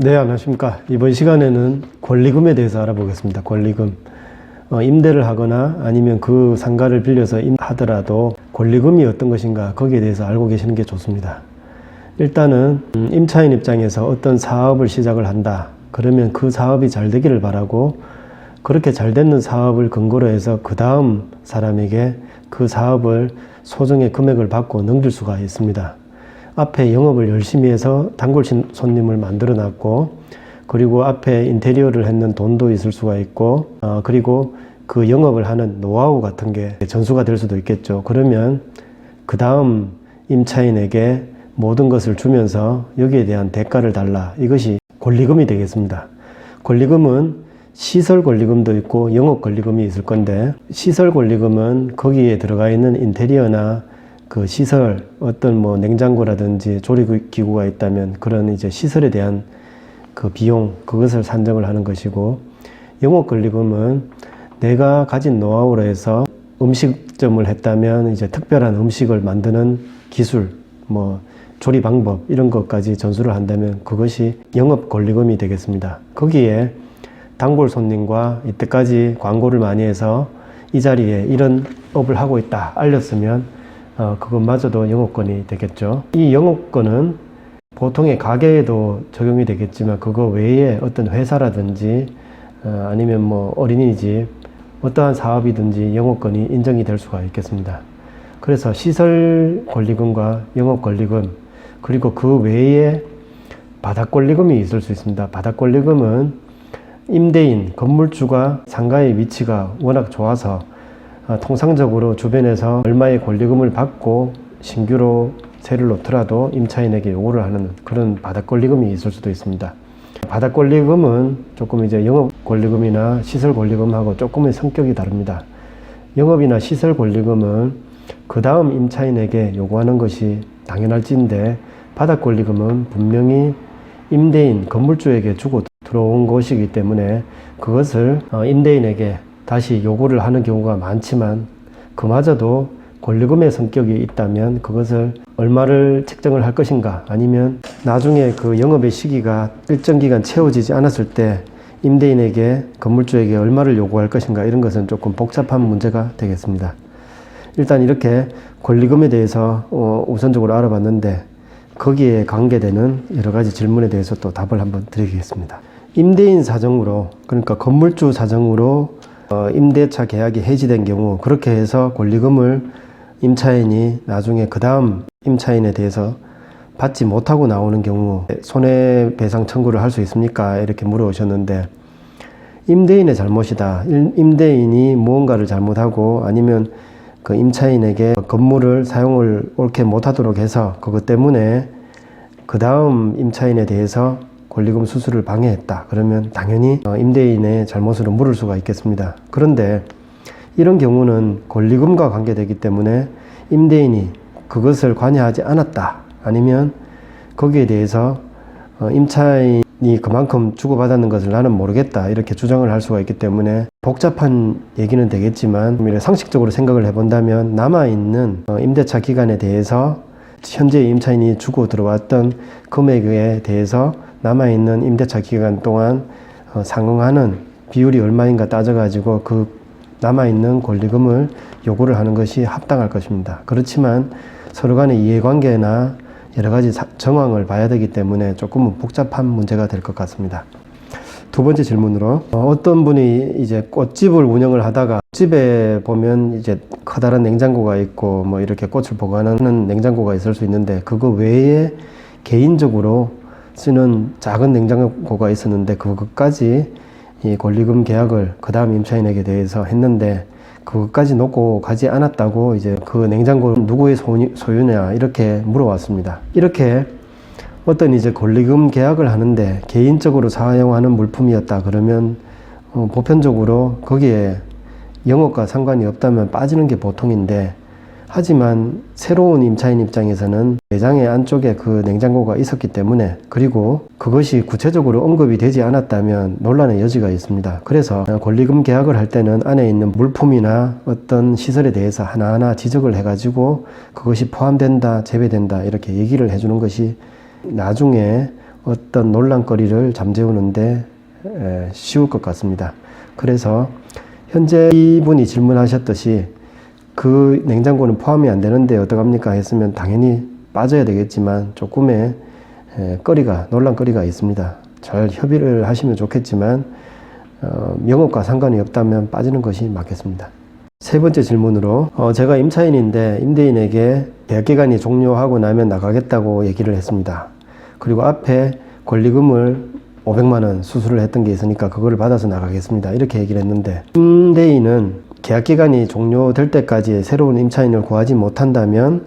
네, 안녕하십니까. 이번 시간에는 권리금에 대해서 알아보겠습니다. 권리금. 임대를 하거나 아니면 그 상가를 빌려서 하더라도 권리금이 어떤 것인가 거기에 대해서 알고 계시는 게 좋습니다. 일단은 임차인 입장에서 어떤 사업을 시작을 한다. 그러면 그 사업이 잘 되기를 바라고 그렇게 잘 되는 사업을 근거로 해서 그 다음 사람에게 그 사업을 소정의 금액을 받고 넘길 수가 있습니다. 앞에 영업을 열심히 해서 단골 손님을 만들어 놨고, 그리고 앞에 인테리어를 했는 돈도 있을 수가 있고, 그리고 그 영업을 하는 노하우 같은 게 전수가 될 수도 있겠죠. 그러면 그 다음 임차인에게 모든 것을 주면서 여기에 대한 대가를 달라. 이것이 권리금이 되겠습니다. 권리금은 시설 권리금도 있고 영업 권리금이 있을 건데, 시설 권리금은 거기에 들어가 있는 인테리어나 그 시설, 어떤 뭐 냉장고라든지 조리기구가 있다면 그런 이제 시설에 대한 그 비용, 그것을 산정을 하는 것이고, 영업 권리금은 내가 가진 노하우로 해서 음식점을 했다면 이제 특별한 음식을 만드는 기술, 뭐 조리 방법 이런 것까지 전수를 한다면 그것이 영업 권리금이 되겠습니다. 거기에 단골 손님과 이때까지 광고를 많이 해서 이 자리에 이런 업을 하고 있다 알렸으면 그것마저도 영업권이 되겠죠. 이 영업권은 보통의 가게에도 적용이 되겠지만 그거 외에 어떤 회사라든지 아니면 뭐 어린이집, 어떠한 사업이든지 영업권이 인정이 될 수가 있겠습니다. 그래서 시설 권리금과 영업 권리금, 그리고 그 외에 바닥 권리금이 있을 수 있습니다. 바닥 권리금은 임대인, 건물주가 상가의 위치가 워낙 좋아서 통상적으로 주변에서 얼마의 권리금을 받고 신규로 세를 놓더라도 임차인에게 요구를 하는 그런 바닥 권리금이 있을 수도 있습니다. 바닥 권리금은 조금 이제 영업 권리금이나 시설 권리금하고 조금의 성격이 다릅니다. 영업이나 시설 권리금은 그 다음 임차인에게 요구하는 것이 당연할지인데, 바닥 권리금은 분명히 임대인, 건물주에게 주고 들어온 것이기 때문에 그것을 임대인에게 다시 요구를 하는 경우가 많지만, 그마저도 권리금의 성격이 있다면 그것을 얼마를 책정을 할 것인가, 아니면 나중에 그 영업의 시기가 일정 기간 채워지지 않았을 때 임대인에게, 건물주에게 얼마를 요구할 것인가, 이런 것은 조금 복잡한 문제가 되겠습니다. 일단 이렇게 권리금에 대해서 우선적으로 알아봤는데, 거기에 관계되는 여러 가지 질문에 대해서 또 답을 한번 드리겠습니다. 임대인 사정으로, 그러니까 건물주 사정으로 임대차 계약이 해지된 경우, 그렇게 해서 권리금을 임차인이 나중에 그 다음 임차인에 대해서 받지 못하고 나오는 경우 손해배상 청구를 할 수 있습니까? 이렇게 물어오셨는데, 임대인의 잘못이다. 임대인이 무언가를 잘못하고 아니면 그 임차인에게 건물을 사용을 옳게 못하도록 해서 그것 때문에 그 다음 임차인에 대해서 권리금 수수를 방해했다. 그러면 당연히 임대인의 잘못으로 물을 수가 있겠습니다. 그런데 이런 경우는 권리금과 관계되기 때문에 임대인이 그것을 관여하지 않았다, 아니면 거기에 대해서 임차인이 그만큼 주고받았는 것을 나는 모르겠다, 이렇게 주장을 할 수가 있기 때문에 복잡한 얘기는 되겠지만, 상식적으로 생각을 해본다면 남아있는 임대차 기간에 대해서 현재 임차인이 주고 들어왔던 금액에 대해서 남아있는 임대차 기간 동안 상응하는 비율이 얼마인가 따져가지고 그 남아있는 권리금을 요구를 하는 것이 합당할 것입니다. 그렇지만 서로 간의 이해관계나 여러 가지 정황을 봐야 되기 때문에 조금은 복잡한 문제가 될 것 같습니다. 두 번째 질문으로, 어떤 분이 이제 꽃집을 운영을 하다가 집에 보면 이제 커다란 냉장고가 있고 뭐 이렇게 꽃을 보관하는 냉장고가 있을 수 있는데, 그거 외에 개인적으로 쓰는 작은 냉장고가 있었는데 그것까지 이 권리금 계약을 그 다음 임차인에게 대해서 했는데 그것까지 놓고 가지 않았다고 이제 그 냉장고는 누구의 소유냐 이렇게 물어왔습니다. 이렇게 어떤 이제 권리금 계약을 하는데 개인적으로 사용하는 물품이었다 그러면 보편적으로 거기에 영업과 상관이 없다면 빠지는 게 보통인데, 하지만 새로운 임차인 입장에서는 매장의 안쪽에 그 냉장고가 있었기 때문에, 그리고 그것이 구체적으로 언급이 되지 않았다면 논란의 여지가 있습니다. 그래서 권리금 계약을 할 때는 안에 있는 물품이나 어떤 시설에 대해서 하나하나 지적을 해가지고 그것이 포함된다, 제외된다 이렇게 얘기를 해주는 것이 나중에 어떤 논란거리를 잠재우는데 쉬울 것 같습니다. 그래서 현재 이분이 질문하셨듯이 그 냉장고는 포함이 안 되는데 어떡합니까 했으면 당연히 빠져야 되겠지만 조금의 논란거리가 있습니다. 잘 협의를 하시면 좋겠지만 영업과 상관이 없다면 빠지는 것이 맞겠습니다. 세 번째 질문으로 제가 임차인인데 임대인에게 계약기간이 종료하고 나면 나가겠다고 얘기를 했습니다. 그리고 앞에 권리금을 500만 원 수수를 했던 게 있으니까 그거를 받아서 나가겠습니다. 이렇게 얘기를 했는데 임대인은 계약기간이 종료될 때까지 새로운 임차인을 구하지 못한다면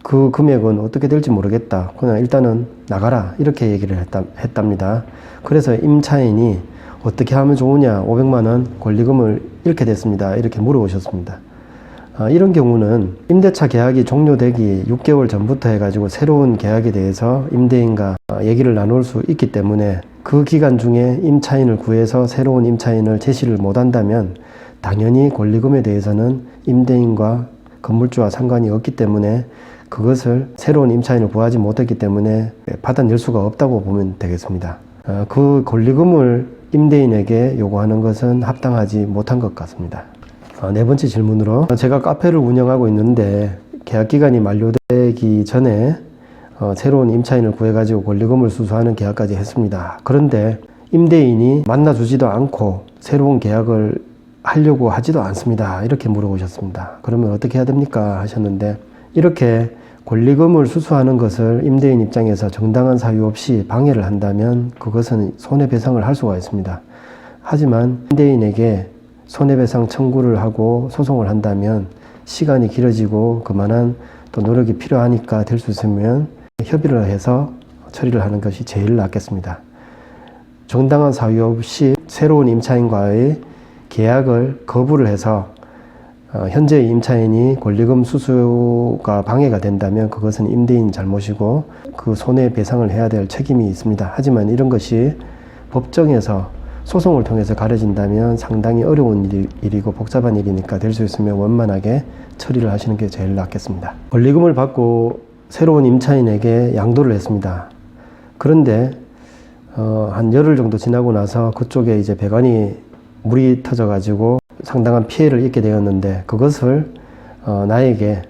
그 금액은 어떻게 될지 모르겠다. 그냥 일단은 나가라. 이렇게 얘기를 했답니다. 그래서 임차인이 어떻게 하면 좋으냐, 500만 원 권리금을 잃게 됐습니다. 이렇게 물어보셨습니다. 이런 경우는 임대차 계약이 종료되기 6개월 전부터 해가지고 새로운 계약에 대해서 임대인과 얘기를 나눌 수 있기 때문에 그 기간 중에 임차인을 구해서 새로운 임차인을 제시를 못한다면 당연히 권리금에 대해서는 임대인과 건물주와 상관이 없기 때문에 그것을 새로운 임차인을 구하지 못했기 때문에 받아낼 수가 없다고 보면 되겠습니다. 그 권리금을 임대인에게 요구하는 것은 합당하지 못한 것 같습니다. 네 번째 질문으로 제가 카페를 운영하고 있는데 계약기간이 만료되기 전에 새로운 임차인을 구해가지고 권리금을 수수하는 계약까지 했습니다. 그런데 임대인이 만나주지도 않고 새로운 계약을 하려고 하지도 않습니다. 이렇게 물어보셨습니다. 그러면 어떻게 해야 됩니까? 하셨는데 이렇게 권리금을 수수하는 것을 임대인 입장에서 정당한 사유 없이 방해를 한다면 그것은 손해배상을 할 수가 있습니다. 하지만 임대인에게 손해배상 청구를 하고 소송을 한다면 시간이 길어지고 그만한 또 노력이 필요하니까 될 수 있으면 협의를 해서 처리를 하는 것이 제일 낫겠습니다. 정당한 사유 없이 새로운 임차인과의 계약을 거부를 해서 현재 임차인이 권리금 수수가 방해가 된다면 그것은 임대인 잘못이고 그 손해배상을 해야 될 책임이 있습니다. 하지만 이런 것이 법정에서 소송을 통해서 가려진다면 상당히 어려운 일이고 복잡한 일이니까 될 수 있으면 원만하게 처리를 하시는 게 제일 낫겠습니다. 권리금을 받고 새로운 임차인에게 양도를 했습니다. 그런데 한 열흘 정도 지나고 나서 그쪽에 이제 배관이 물이 터져가지고 상당한 피해를 입게 되었는데 그것을 나에게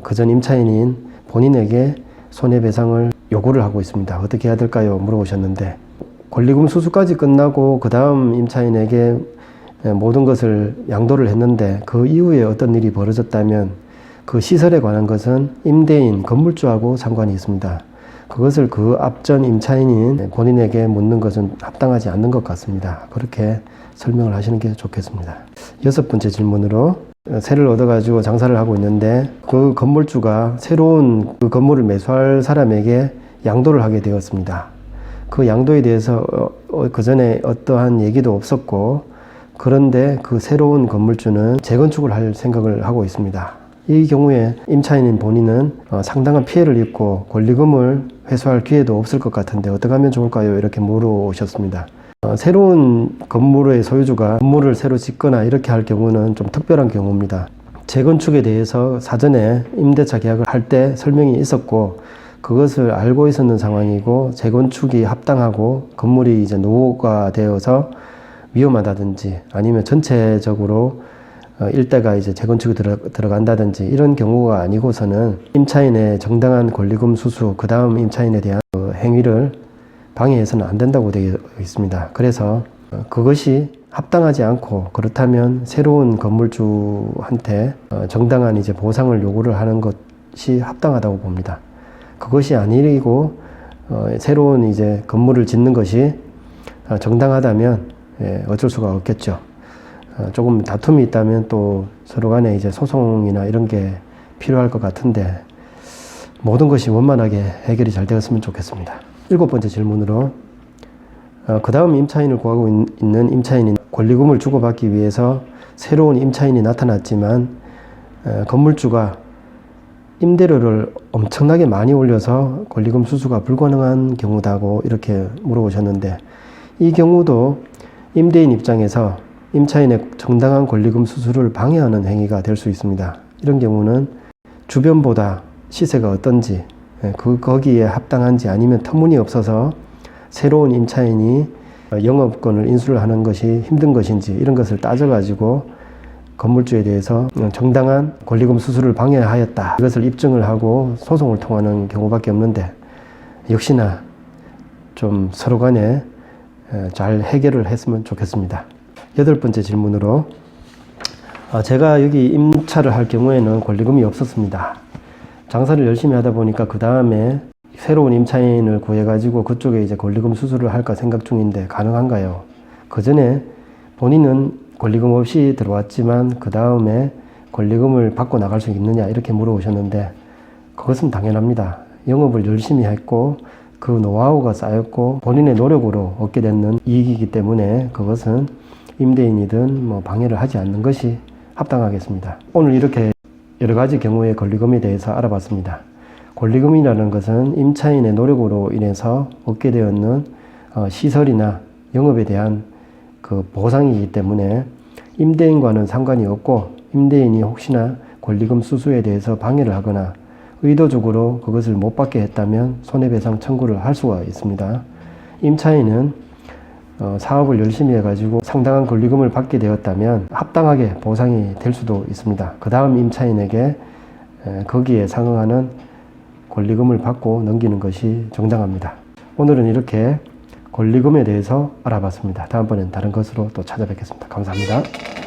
그전 임차인인 본인에게 손해배상을 요구를 하고 있습니다. 어떻게 해야 될까요? 물어보셨는데 권리금 수수까지 끝나고 그 다음 임차인에게 모든 것을 양도를 했는데 그 이후에 어떤 일이 벌어졌다면 그 시설에 관한 것은 임대인, 건물주하고 상관이 있습니다. 그것을 그 앞전 임차인인 본인에게 묻는 것은 합당하지 않는 것 같습니다. 그렇게 설명을 하시는 게 좋겠습니다. 여섯 번째 질문으로 세를 얻어가지고 장사를 하고 있는데 그 건물주가 새로운 그 건물을 매수할 사람에게 양도를 하게 되었습니다. 그 양도에 대해서 그 전에 어떠한 얘기도 없었고 그런데 그 새로운 건물주는 재건축을 할 생각을 하고 있습니다. 이 경우에 임차인인 본인은 상당한 피해를 입고 권리금을 회수할 기회도 없을 것 같은데 어떻게 하면 좋을까요? 이렇게 물어오셨습니다. 새로운 건물의 소유주가 건물을 새로 짓거나 이렇게 할 경우는 좀 특별한 경우입니다. 재건축에 대해서 사전에 임대차 계약을 할 때 설명이 있었고 그것을 알고 있었는 상황이고 재건축이 합당하고 건물이 이제 노후가 되어서 위험하다든지 아니면 전체적으로 일대가 이제 재건축이 들어간다든지 이런 경우가 아니고서는 임차인의 정당한 권리금 수수 그 다음 임차인에 대한 행위를 방해해서는 안 된다고 되어 있습니다. 그래서 그것이 합당하지 않고 그렇다면 새로운 건물주한테 정당한 이제 보상을 요구를 하는 것이 합당하다고 봅니다. 그것이 아니고 새로운 이제 건물을 짓는 것이 정당하다면 어쩔 수가 없겠죠. 조금 다툼이 있다면 또 서로 간에 이제 소송이나 이런 게 필요할 것 같은데 모든 것이 원만하게 해결이 잘 되었으면 좋겠습니다. 일곱 번째 질문으로 그 다음 임차인을 구하고 있는 임차인이 권리금을 주고받기 위해서 새로운 임차인이 나타났지만 건물주가 임대료를 엄청나게 많이 올려서 권리금 수수가 불가능한 경우다고 이렇게 물어보셨는데 이 경우도 임대인 입장에서 임차인의 정당한 권리금 수수를 방해하는 행위가 될 수 있습니다. 이런 경우는 주변보다 시세가 어떤지 거기에 합당한지 아니면 터무니없어서 새로운 임차인이 영업권을 인수를 하는 것이 힘든 것인지 이런 것을 따져가지고 건물주에 대해서 정당한 권리금 수수를 방해하였다. 이것을 입증을 하고 소송을 통하는 경우밖에 없는데 역시나 좀 서로 간에 잘 해결을 했으면 좋겠습니다. 8번째 질문으로 제가 여기 임차를 할 경우에는 권리금이 없었습니다. 장사를 열심히 하다 보니까 그 다음에 새로운 임차인을 구해가지고 그쪽에 이제 권리금 수수를 할까 생각 중인데 가능한가요? 그 전에 본인은 권리금 없이 들어왔지만 그 다음에 권리금을 받고 나갈 수 있느냐 이렇게 물어보셨는데 그것은 당연합니다. 영업을 열심히 했고 그 노하우가 쌓였고 본인의 노력으로 얻게 되는 이익이기 때문에 그것은 임대인이든 뭐 방해를 하지 않는 것이 합당하겠습니다. 오늘 이렇게 여러 가지 경우의 권리금에 대해서 알아봤습니다. 권리금이라는 것은 임차인의 노력으로 인해서 얻게 되었는 시설이나 영업에 대한 그 보상이기 때문에 임대인과는 상관이 없고 임대인이 혹시나 권리금 수수에 대해서 방해를 하거나 의도적으로 그것을 못 받게 했다면 손해배상 청구를 할 수가 있습니다. 임차인은 사업을 열심히 해가지고 상당한 권리금을 받게 되었다면 합당하게 보상이 될 수도 있습니다. 그 다음 임차인에게 거기에 상응하는 권리금을 받고 넘기는 것이 정당합니다. 오늘은 이렇게 권리금에 대해서 알아봤습니다. 다음번엔 다른 것으로 또 찾아뵙겠습니다. 감사합니다.